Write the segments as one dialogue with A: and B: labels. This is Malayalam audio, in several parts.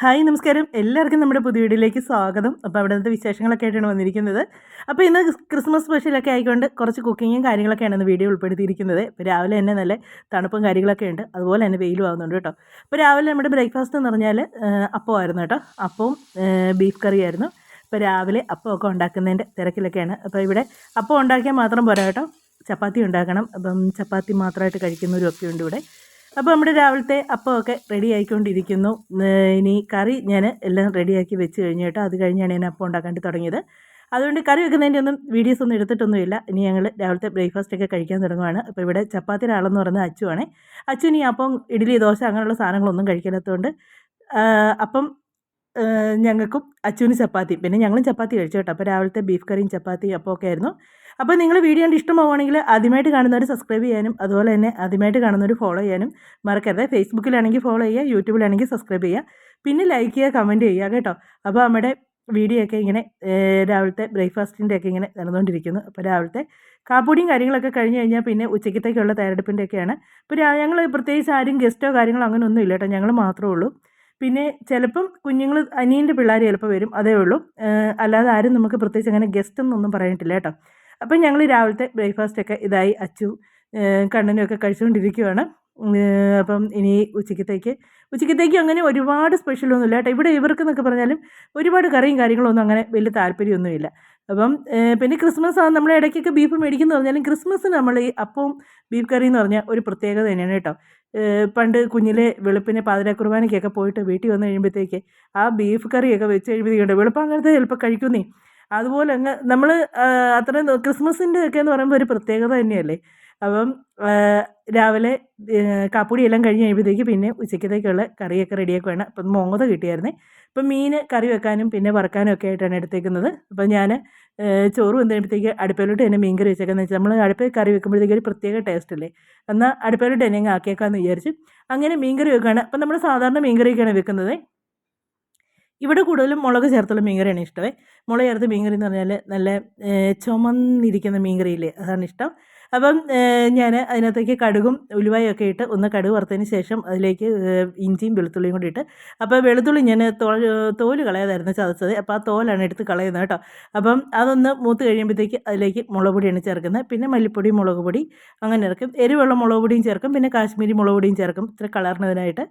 A: ഹായ് നമസ്കാരം എല്ലാവർക്കും നമ്മുടെ പുതിയ വീഡിയോയിലേക്ക് സ്വാഗതം. അപ്പോൾ അവിടുത്തെ വിശേഷങ്ങളൊക്കെ ആയിട്ടാണ് വന്നിരിക്കുന്നത്. അപ്പോൾ ഇന്ന് ക്രിസ്മസ് സ്പെഷ്യലൊക്കെ ആയിക്കൊണ്ട് കുറച്ച് കുക്കിങ്ങും കാര്യങ്ങളൊക്കെയാണ് ഇന്ന് വീഡിയോ ഉൾപ്പെടുത്തിയിരിക്കുന്നത്. ഇപ്പോൾ രാവിലെ തന്നെ നല്ല തണുപ്പും കാര്യങ്ങളൊക്കെ ഉണ്ട്, അതുപോലെ തന്നെ വെയിലും ആവുന്നുണ്ട് കേട്ടോ. അപ്പോൾ രാവിലെ നമ്മുടെ ബ്രേക്ക്ഫാസ്റ്റ് എന്ന് പറഞ്ഞാൽ അപ്പമായിരുന്നു കേട്ടോ. അപ്പവും ബീഫ് കറിയായിരുന്നു. ഇപ്പോൾ രാവിലെ അപ്പമൊക്കെ ഉണ്ടാക്കുന്നതിൻ്റെ തിരക്കിലൊക്കെയാണ്. അപ്പോൾ ഇവിടെ അപ്പം ഉണ്ടാക്കിയാൽ മാത്രം പോരാ കേട്ടോ, ചപ്പാത്തി ഉണ്ടാക്കണം. അപ്പം ചപ്പാത്തി മാത്രമായിട്ട് കഴിക്കുന്നവരും ഒക്കെ ഉണ്ട് ഇവിടെ. അപ്പോൾ നമ്മുടെ രാവിലത്തെ അപ്പമൊക്കെ റെഡി ആയിക്കൊണ്ടിരിക്കുന്നു. ഇനി കറി ഞാൻ എല്ലാം റെഡിയാക്കി വെച്ച് കഴിഞ്ഞു കേട്ടോ. അത് കഴിഞ്ഞാണ് ഞാൻ അപ്പം ഉണ്ടാക്കാണ്ട് തുടങ്ങിയത്. അതുകൊണ്ട് കറി വെക്കുന്നതിൻ്റെ ഒന്നും വീഡിയോസ് ഒന്നും എടുത്തിട്ടൊന്നുമില്ല. ഇനി ഞങ്ങൾ രാവിലത്തെ ബ്രേക്ക്ഫാസ്റ്റൊക്കെ കഴിക്കാൻ തുടങ്ങുകയാണ്. അപ്പോൾ ഇവിടെ ചപ്പാത്തിയുടെ ആളെന്ന് പറയുന്നത് അച്ചുവാണേ. അച്ചുവിന് ഈ അപ്പം ഇഡ്ഡലി ദോശ അങ്ങനെയുള്ള സാധനങ്ങളൊന്നും കഴിക്കാത്തതുകൊണ്ട് അപ്പം ഞങ്ങൾക്കും അച്ചുവിന് ചപ്പാത്തി, പിന്നെ ഞങ്ങളും ചപ്പാത്തി കഴിച്ചു കേട്ടോ. അപ്പോൾ രാവിലത്തെ ബീഫ് കറിയും ചപ്പാത്തിയും അപ്പമൊക്കെ ആയിരുന്നു. അപ്പോൾ നിങ്ങൾ വീഡിയോ കണ്ട് ഇഷ്ടമാവുകയാണെങ്കിൽ ആദ്യമായിട്ട് കാണുന്നവർ സബ്സ്ക്രൈബ് ചെയ്യാനും അതുപോലെ തന്നെ ആദ്യമായിട്ട് കാണുന്നവർ ഫോളോ ചെയ്യാനും മറക്കരുത്. ഫേസ്ബുക്കിലാണെങ്കിൽ ഫോളോ ചെയ്യുക, യൂട്യൂബിലാണെങ്കിൽ സബ്സ്ക്രൈബ് ചെയ്യുക, പിന്നെ ലൈക്ക് ചെയ്യുക, കമൻറ്റ് ചെയ്യുക കേട്ടോ. അപ്പോൾ നമ്മുടെ വീഡിയോ ഒക്കെ ഇങ്ങനെ രാവിലത്തെ ബ്രേക്ക്ഫാസ്റ്റിൻ്റെ ഒക്കെ ഇങ്ങനെ നടന്നുകൊണ്ടിരിക്കുന്നു. അപ്പോൾ രാവിലത്തെ കാപ്പൂടിയും കാര്യങ്ങളൊക്കെ കഴിഞ്ഞ് കഴിഞ്ഞാൽ പിന്നെ ഉച്ചയ്ക്കത്തേക്കുള്ള തയ്യാറെടുപ്പിൻ്റെ ഒക്കെയാണ്. ഇപ്പോൾ ഞങ്ങൾ പ്രത്യേകിച്ച് ആരും ഗസ്റ്റോ കാര്യങ്ങളോ അങ്ങനെ ഒന്നും ഇല്ല കേട്ടോ, ഞങ്ങൾ മാത്രമേ ഉള്ളൂ. പിന്നെ ചിലപ്പം കുഞ്ഞുങ്ങൾ അനിയൻ്റെ പിള്ളേർ ചിലപ്പോൾ വരും, അതേ ഉള്ളൂ. അല്ലാതെ ആരും നമുക്ക് പ്രത്യേകിച്ച് അങ്ങനെ ഗസ്റ്റ് എന്നൊന്നും പറഞ്ഞിട്ടില്ല കേട്ടോ. അപ്പം ഞങ്ങൾ രാവിലത്തെ ബ്രേക്ക്ഫാസ്റ്റൊക്കെ ഇതായി അച്ചു കണ്ണനുമൊക്കെ കഴിച്ചുകൊണ്ടിരിക്കുകയാണ്. അപ്പം ഇനി ഉച്ചയ്ക്കത്തേക്ക് അങ്ങനെ ഒരുപാട് സ്പെഷ്യലൊന്നുമില്ല കേട്ടോ. ഇവിടെ ഇവർക്കെന്നൊക്കെ പറഞ്ഞാലും ഒരുപാട് കറിയും കാര്യങ്ങളൊന്നും അങ്ങനെ വലിയ താല്പര്യമൊന്നുമില്ല. അപ്പം പിന്നെ ക്രിസ്മസ് ആണ്, നമ്മൾ ഇടയ്ക്കൊക്കെ ബീഫ് മേടിക്കുന്നു പറഞ്ഞാലും ക്രിസ്മസിന് നമ്മൾ ഈ അപ്പവും ബീഫ് കറി എന്ന് പറഞ്ഞാൽ ഒരു പ്രത്യേകത തന്നെയാണ് കേട്ടോ. പണ്ട് കുഞ്ഞിലെ വെളുപ്പിനെ പാതിരാ കുർബാനയ്ക്കൊക്കെ പോയിട്ട് വീട്ടിൽ വന്ന് കഴിയുമ്പോഴത്തേക്ക് ആ ബീഫ് കറിയൊക്കെ വെച്ച് കഴിയുമ്പോഴത്തേക്കുണ്ട് വെളുപ്പാങ്കലത്ത് ചിലപ്പോൾ കഴിക്കുന്നേ. അതുപോലെ അങ്ങ് നമ്മൾ അത്രയും ക്രിസ്മസിൻ്റെ ഒക്കെ എന്ന് പറയുമ്പോൾ ഒരു പ്രത്യേകത തന്നെയല്ലേ. അപ്പം രാവിലെ കാപ്പുടി എല്ലാം കഴിഞ്ഞ് കഴിയുമ്പോഴത്തേക്ക് പിന്നെ ഉച്ചയ്ക്കത്തേക്കുള്ള കറിയൊക്കെ റെഡിയാക്കുകയാണ്. അപ്പം മോങ്ങത കിട്ടിയായിരുന്നേ. അപ്പം മീൻ കറി വെക്കാനും പിന്നെ വറക്കാനും ഒക്കെ ആയിട്ടാണ് എടുത്തേക്കുന്നത്. അപ്പം ഞാൻ ചോറ് വെന്ത് കഴിയുമ്പോഴത്തേക്ക് അടുപ്പിലോട്ട് തന്നെ മീൻ കറി വെച്ചേക്കാന്ന് വെച്ചാൽ നമ്മൾ അടുപ്പിൽ കറി വെക്കുമ്പോഴത്തേക്ക് ഒരു പ്രത്യേക ടേസ്റ്റ് അല്ലേ. എന്നാൽ അടുപ്പിലോട്ട് തന്നെ അങ്ങ് ആക്കിയേക്കാമെന്ന് വിചാരിച്ച് അങ്ങനെ മീൻ കറി വെക്കുകയാണ്. അപ്പം നമ്മൾ സാധാരണ മീൻ കറിയൊക്കെയാണ് വെക്കുന്നത്. ഇവിടെ കൂടുതലും മുളക് ചേർത്തുള്ള മീൻകറിയാണ് ഇഷ്ടമേ. മുളക് ചേർത്ത് മീൻകറി എന്ന് പറഞ്ഞാൽ നല്ല ചുമന്നിരിക്കുന്ന മീൻകറിയില്ലേ, അതാണ് ഇഷ്ടം. അപ്പം ഞാൻ അതിനകത്തേക്ക് കടുകും ഉലുവയും ഒക്കെ ഇട്ട് ഒന്ന് കടുക് വറുത്തതിന് ശേഷം അതിലേക്ക് ഇഞ്ചിയും വെളുത്തുള്ളിയും കൂടി ഇട്ട്, അപ്പോൾ വെളുത്തുള്ളി ഞാൻ തോല് കളയാതായിരുന്നു ചതച്ചത്, അപ്പോൾ ആ തോലാണ് എടുത്ത് കളയുന്നത് കേട്ടോ. അപ്പം അതൊന്ന് മൂത്ത് കഴിയുമ്പോഴത്തേക്ക് അതിലേക്ക് മുളക് പൊടിയാണ് ചേർക്കുന്നത്. പിന്നെ മല്ലിപ്പൊടി, മുളക് പൊടി അങ്ങനെ ഇറക്കും. എരിവുള്ള മുളക് പൊടിയും ചേർക്കും, പിന്നെ കാശ്മീരി മുളക് പൊടിയും ചേർക്കും ഇത്ര കളറിനതിനായിട്ട്.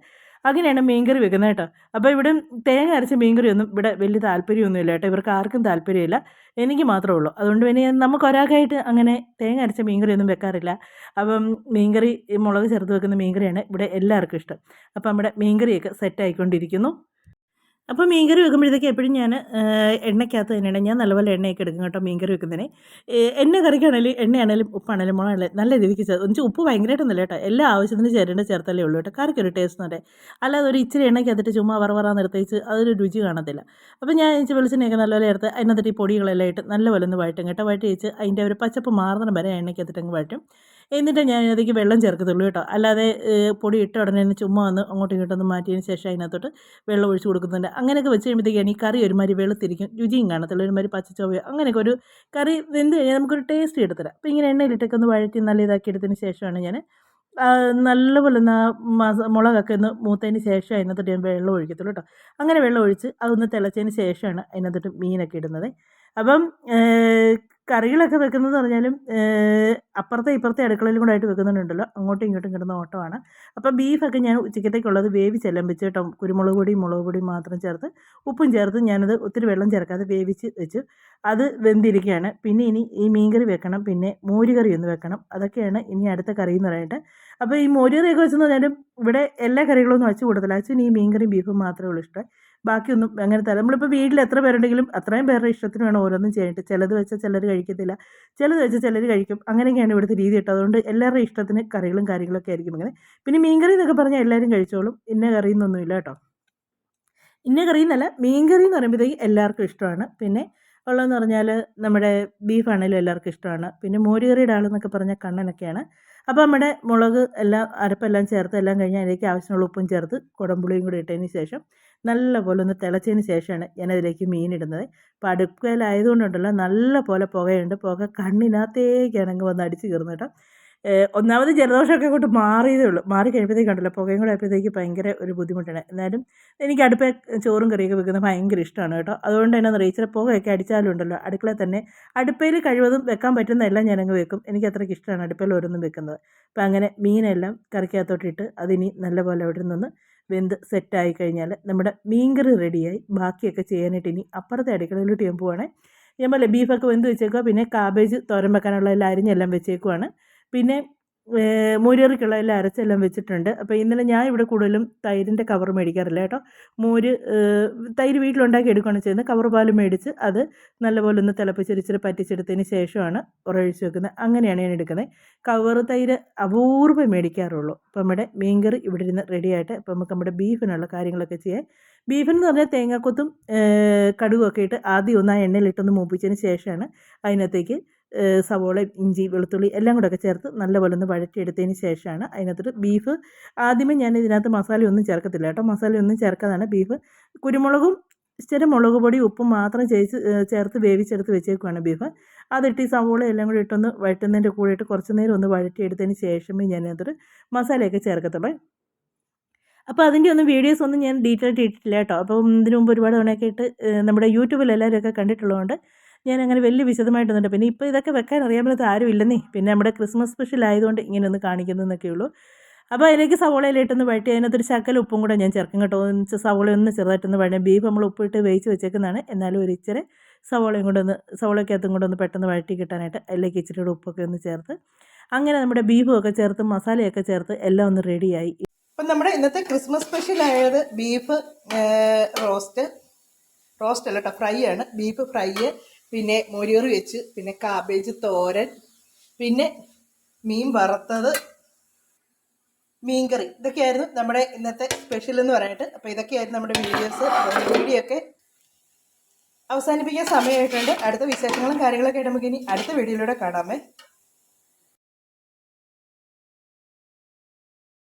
A: അങ്ങനെയാണ് മീൻകറി വെക്കുന്നത് കേട്ടോ. അപ്പോൾ ഇവിടെ തേങ്ങ അരച്ച മീൻകറിയൊന്നും ഇവിടെ വലിയ താല്പര്യമൊന്നുമില്ല കേട്ടോ. ഇവർക്ക് ആർക്കും താല്പര്യമില്ല, എനിക്ക് മാത്രമേ ഉള്ളൂ. അതുകൊണ്ട് പിന്നെ നമുക്ക് ഒരാൾക്കായിട്ട് അങ്ങനെ തേങ്ങ അരച്ച മീൻകറിയൊന്നും വെക്കാറില്ല. അപ്പം മീൻകറി മുളക് ചേർത്ത് വെക്കുന്ന മീൻകറിയാണ് ഇവിടെ എല്ലാവർക്കും ഇഷ്ടം. അപ്പം നമ്മുടെ മീൻകറിയൊക്കെ സെറ്റായിക്കൊണ്ടിരിക്കുന്നു. അപ്പോൾ മീൻകറി വെക്കുമ്പോഴത്തേക്ക് എപ്പോഴും ഞാൻ എണ്ണയ്ക്കകത്ത് തന്നെയാണ് ഞാൻ നല്ലപോലെ എണ്ണയൊക്കെ എടുക്കും കേട്ടോ മീൻകറി വെക്കുന്നതിന്. എണ്ണ കറിക്കാണെങ്കിലും എണ്ണയാണെങ്കിലും ഉപ്പാണെങ്കിലും മുളകാണെങ്കിലും നല്ല രീതിക്ക് എന്നുവെച്ചാൽ ഉപ്പ് ഭയങ്കരമായിട്ടൊന്നുമില്ല കേട്ടോ, എല്ലാ ആവശ്യത്തിന് ചേർത്തല്ലേ ഉള്ളൂ കേട്ടോ. കറിക്കൊരു ടേസ്റ്റ് തന്നെ, അല്ലാതെ ഒരു ഇച്ചിരി എണ്ണയ്ക്കകത്തിട്ട് ചുമ്മാ വറവറാന്ന് നിർത്തിച്ച് അതൊരു രുചി കാണത്തില്ല. അപ്പോൾ ഞാൻ ഇച്ചിരി വെളിച്ചെണ്ണയൊക്കെ നല്ലപോലെ ചേർത്ത് അതിനകത്തിട്ട് ഈ പൊടികളെല്ലാം ഇട്ട് നല്ലപോലെ ഒന്ന് വഴറ്റും കേട്ടോ. വഴറ്റി വെച്ച് അതിൻ്റെ ഒരു പച്ചപ്പ് മാറുന്ന വരെ എണ്ണയ്ക്കകത്തിട്ട് അങ്ങ് വഴറ്റും. എന്നിട്ട് ഞാൻ അതിലേക്ക് വെള്ളം ചേർക്കത്തുള്ളൂ കേട്ടോ. അല്ലാതെ പൊടി ഇട്ട ഉടനെ തന്നെ ചുമ്മാ ഒന്ന് അങ്ങോട്ടും ഇങ്ങോട്ടൊന്ന് മാറ്റിയതിന് ശേഷം അതിനകത്തോട്ട് വെള്ളം ഒഴിച്ച് കൊടുക്കുന്നുണ്ട്. അങ്ങനെയൊക്കെ വെച്ച് കഴിയുമ്പോഴത്തേക്കാണ് ഈ കറി ഒരുമാതിരി വെളുത്തിരിക്കും, രുചിയും കാണത്തില്ല, ഒരുമാതിരി പച്ചച്ചോവയോ അങ്ങനെയൊക്കെ ഒരു കറി വെന്ത് കഴിഞ്ഞാൽ നമുക്കൊരു ടേസ്റ്റ് കിട്ടത്തില്ല. അപ്പോൾ ഇങ്ങനെ എണ്ണയിലിട്ടൊക്കെ ഒന്ന് വഴറ്റി നല്ല ഇതാക്കി എടുത്തതിന് ശേഷമാണ് ഞാൻ നല്ലപോലെ ഒന്ന് മുളകൊക്കെ ഒന്ന് മൂത്തതിന് ശേഷം അതിനകത്തോട്ട് ഞാൻ വെള്ളം ഒഴിക്കത്തുള്ളൂ കേട്ടോ. അങ്ങനെ വെള്ളം ഒഴിച്ച് അതൊന്ന് തിളച്ചതിന് ശേഷമാണ് അതിനകത്തോട്ട് മീനൊക്കെ ഇടുന്നത്. അപ്പം കറികളൊക്കെ വെക്കുന്നതെന്ന് പറഞ്ഞാലും അപ്പുറത്തെ ഇപ്പുറത്തെ അടുക്കളയിലും കൂടെ ആയിട്ട് വെക്കുന്നുണ്ടല്ലോ, അങ്ങോട്ടും ഇങ്ങോട്ടും കിടന്ന ഓട്ടമാണ്. അപ്പോൾ ബീഫൊക്കെ ഞാൻ ഉച്ചക്കത്തേക്കുള്ളത് വേവിച്ചെല്ലാം വെച്ച് കേട്ടോ. കുരുമുളക് പൊടിയും മുളക് പൊടിയും മാത്രം ചേർത്ത് ഉപ്പും ചേർത്ത് ഞാനത് ഒത്തിരി വെള്ളം ചേർക്കാതെ വേവിച്ച് വെച്ച് അത് വെന്തിരിക്കുകയാണ്. പിന്നെ ഇനി ഈ മീൻകറി വെക്കണം, പിന്നെ മോരുകറി ഒന്ന് വെക്കണം. അതൊക്കെയാണ് ഇനി അടുത്ത കറി എന്ന് പറയട്ടെ. അപ്പോൾ ഈ മോരുകറിയൊക്കെ വെച്ചെന്ന് പറഞ്ഞാലും ഇവിടെ എല്ലാ കറികളൊന്നും വെച്ച് കൊടുത്തില്ല. അച്ഛന് ഈ മീൻകറിയും ബീഫും മാത്രമേ ഉള്ളൂ ഇഷ്ടം. ബാക്കിയൊന്നും അങ്ങനത്തെ നമ്മളിപ്പോൾ വീട്ടിൽ എത്ര പേരുണ്ടെങ്കിലും അത്രയും പേരുടെ ഇഷ്ടത്തിന് വേണം ഓരോന്നും ചെയ്തിട്ട്. ചിലത് വെച്ചാൽ ചിലർ കഴിക്കത്തില്ല, ചിലത് വെച്ചാൽ ചിലർ കഴിക്കും. അങ്ങനെയൊക്കെയാണ് ഇവിടുത്തെ രീതി കേട്ടോ. അതുകൊണ്ട് എല്ലാവരുടെയും ഇഷ്ടത്തിന് കറികളും കാര്യങ്ങളൊക്കെ ആയിരിക്കും ഇങ്ങനെ. പിന്നെ മീൻകറി എന്നൊക്കെ പറഞ്ഞാൽ എല്ലാവരും കഴിച്ചോളും, ഇന്ന കറി എന്നൊന്നുമില്ല കേട്ടോ. ഇന്ന കറി എന്നല്ല, മീൻകറി എന്ന് പറയുമ്പോഴത്തേക്ക് എല്ലാവർക്കും ഇഷ്ടമാണ്. പിന്നെ ഉള്ളതെന്ന് പറഞ്ഞാൽ നമ്മുടെ ബീഫാണെങ്കിലും എല്ലാവർക്കും ഇഷ്ടമാണ്. പിന്നെ മോരുകറിയുടെ ആളെന്നൊക്കെ പറഞ്ഞാൽ കണ്ണനൊക്കെയാണ്. അപ്പോൾ നമ്മുടെ മുളക് എല്ലാം അരപ്പെല്ലാം ചേർത്ത് എല്ലാം കഴിഞ്ഞ് അതിലേക്ക് ആവശ്യമുള്ള ഉപ്പും ചേർത്ത് കുടംപുളിയും കൂടി ഇട്ടതിന് ശേഷം നല്ലപോലെ ഒന്ന് തിളച്ചതിന് ശേഷമാണ് ഞാനതിലേക്ക് മീനിടുന്നത്. അപ്പോൾ അടുപ്പിലായതുകൊണ്ടുണ്ടല്ലോ നല്ല പോലെ പുകയുണ്ട്, പുക കണ്ണിനകത്തേക്കാണ് അങ്ങ് വന്ന് അടിച്ച് കയറുന്നത് കേട്ടോ. ഒന്നാമത് ജലദോഷമൊക്കെ കൊണ്ട് മാറിയതേ ഉള്ളൂ. മാറി കഴിയുമ്പോഴത്തേക്കുണ്ടല്ലോ പുകയും കൂടെ ആയപ്പോഴത്തേക്ക് ഭയങ്കര ഒരു ബുദ്ധിമുട്ടാണ്. എന്നാലും എനിക്ക് അടുപ്പിൽ ചോറും കറിയൊക്കെ വെക്കുന്നത് ഭയങ്കര ഇഷ്ടമാണ് കേട്ടോ. അതുകൊണ്ട് തന്നെ ഇച്ചിരി പുകയൊക്കെ അടിച്ചാലും ഉണ്ടല്ലോ അടുക്കളയിൽ തന്നെ അടുപ്പയിൽ കഴിവതും വെക്കാൻ പറ്റുന്ന എല്ലാം ഞാനങ്ങ് വെക്കും. എനിക്ക് അത്രയ്ക്ക് ഇഷ്ടമാണ് അടുപ്പയിൽ ഓരോന്നും വെക്കുന്നത്. അപ്പം അങ്ങനെ മീനെല്ലാം കറിക്കകത്തോട്ടിട്ട് അതിനി നല്ലപോലെ അവിടെ നിന്ന് വെന്ത് സെറ്റായി കഴിഞ്ഞാൽ നമ്മുടെ മീൻകറി റെഡിയായി. ബാക്കിയൊക്കെ ചെയ്യാനായിട്ട് ഇനി അപ്പുറത്തെ അടുക്കളയിലോട്ട് ഞാൻ പോവുകയാണെ. ഞാൻ പോലെ ബീഫൊക്കെ വെന്ത് വെച്ചേക്കുക. പിന്നെ കാബേജ് തോരൻ വെക്കാനുള്ള എല്ലാം അരിഞ്ഞെല്ലാം വെച്ചേക്കുവാണ്. പിന്നെ മോരുകറിക്കുള്ള എല്ലാം അരച്ചെല്ലാം വെച്ചിട്ടുണ്ട്. അപ്പോൾ ഇന്നലെ ഞാൻ ഇവിടെ കൂടുതലും തൈരിൻ്റെ കവർ മേടിക്കാറില്ല കേട്ടോ. തൈര് വീട്ടിലുണ്ടാക്കി എടുക്കുകയാണ് ചെയ്യുന്നത്. കവർ പാൽ മേടിച്ച് അത് നല്ലപോലെ ഒന്ന് തിളപ്പിച്ചിരിച്ചിരി പറ്റിച്ചെടുത്തതിന് ശേഷമാണ് ഉറയൊഴിച്ച് വെക്കുന്നത്. അങ്ങനെയാണ് ഞാൻ എടുക്കുന്നത്. കവർ തൈര് അപൂർവ്വം മേടിക്കാറുള്ളൂ. അപ്പോൾ നമ്മുടെ മീൻകറി ഇവിടെ ഇരുന്ന് റെഡിയായിട്ട് അപ്പോൾ നമുക്ക് നമ്മുടെ ബീഫിനുള്ള കാര്യങ്ങളൊക്കെ ചെയ്യാം. ബീഫെന്ന് പറഞ്ഞാൽ തേങ്ങാക്കൊത്തും കടുകൊക്കെ ഇട്ട് ആദ്യം ഒന്ന് ആ എണ്ണയിലിട്ടൊന്ന് മൂപ്പിച്ചതിന് ശേഷമാണ് അതിനകത്തേക്ക് സവോള, ഇഞ്ചി, വെളുത്തുള്ളി എല്ലാം കൂടെ ഒക്കെ ചേർത്ത് നല്ലപോലെ ഒന്ന് വഴറ്റിയെടുത്തതിന് ശേഷമാണ് അതിനകത്തോട്ട് ബീഫ്. ആദ്യമേ ഞാൻ ഇതിനകത്ത് മസാലയൊന്നും ചേർക്കത്തില്ല കേട്ടോ. മസാലയൊന്നും ചേർക്കാതാണ് ബീഫ്. കുരുമുളകും ഇച്ചിരി മുളക് പൊടി ഉപ്പും മാത്രം ചേർത്ത് വേവിച്ചെടുത്ത് വെച്ചേക്കുവാണ് ബീഫ്. അതിട്ട് ഈ സവോള എല്ലാം കൂടി ഇട്ടൊന്ന് വഴറ്റുന്നതിൻ്റെ കൂടെ ഇട്ട് കുറച്ച് നേരം ഒന്ന് വഴറ്റിയെടുത്തതിന് ശേഷമേ ഞാൻ അതിനകത്തോട്ട് മസാലയൊക്കെ ചേർക്കത്തുള്ളൂ. അപ്പോൾ അതിൻ്റെ ഒന്നും വീഡിയോസ് ഒന്നും ഞാൻ ഡീറ്റെയിൽ ഇട്ടിട്ടില്ല കേട്ടോ. അപ്പം ഇതിനു മുമ്പ് ഒരുപാട് തവണയൊക്കെ ഇട്ട് നമ്മുടെ യൂട്യൂബിൽ എല്ലാവരുമൊക്കെ കണ്ടിട്ടുള്ളതുകൊണ്ട് ഞാൻ അങ്ങനെ വലിയ വിശദമായിട്ടൊന്നുമില്ല. പിന്നെ ഇപ്പോൾ ഇതൊക്കെ വെക്കാൻ അറിയാൻ പറ്റാത്ത ആരും ഇല്ലെന്നേ. പിന്നെ നമ്മുടെ ക്രിസ്മസ് സ്പെഷ്യൽ ആയതുകൊണ്ട് ഇങ്ങനെ ഒന്ന് കാണിക്കുന്നതെന്നൊക്കെ ഉള്ളൂ. അപ്പോൾ അതിലേക്ക് സവോളയിലിട്ടൊന്ന് വഴറ്റി അതിനകത്തൊരു ശകലം ഉപ്പും കൂടെ ഞാൻ ചേർക്കും കേട്ടോ. സവോള ഒന്ന് ചെറുതായിട്ടൊന്ന് വഴറ്റി ബീഫ് നമ്മൾ ഉപ്പിട്ട് വേവിച്ച് വെച്ചേക്കുന്നതാണ്. എന്നാലും ഒരു ഇച്ചിരി സവോളയ്ക്കകത്തും കൂടെ ഒന്ന് പെട്ടെന്ന് വഴറ്റി കിട്ടാനായിട്ട് അതിലേക്ക് ഇച്ചിരി കൂടെ ഉപ്പൊക്കെ ഒന്ന് ചേർത്ത് അങ്ങനെ നമ്മുടെ ബീഫും ഒക്കെ ചേർത്ത് മസാലയൊക്കെ ചേർത്ത് എല്ലാം ഒന്ന് റെഡിയായി. അപ്പം നമ്മുടെ ഇന്നത്തെ ക്രിസ്മസ് സ്പെഷ്യൽ ആയത് ബീഫ് റോസ്റ്റ് അല്ല കേട്ടോ, ഫ്രൈ ആണ്. ബീഫ് ഫ്രൈ, പിന്നെ മോരുകറി വെച്ച്, പിന്നെ കാബേജ് തോരൻ, പിന്നെ മീൻ വറുത്തത്, മീൻകറി. ഇതൊക്കെയായിരുന്നു നമ്മുടെ ഇന്നത്തെ സ്പെഷ്യൽ എന്ന് പറയാനായിട്ട്. അപ്പോൾ ഇതൊക്കെയായിരുന്നു നമ്മുടെ വീഡിയോസ്. വീഡിയോ ഒക്കെ അവസാനിപ്പിക്കാൻ സമയമായിട്ടുണ്ട്. അടുത്ത വിശേഷങ്ങളും കാര്യങ്ങളൊക്കെ ആയിട്ട് നമുക്ക് ഇനി അടുത്ത വീഡിയോയിലൂടെ കാണാമേ.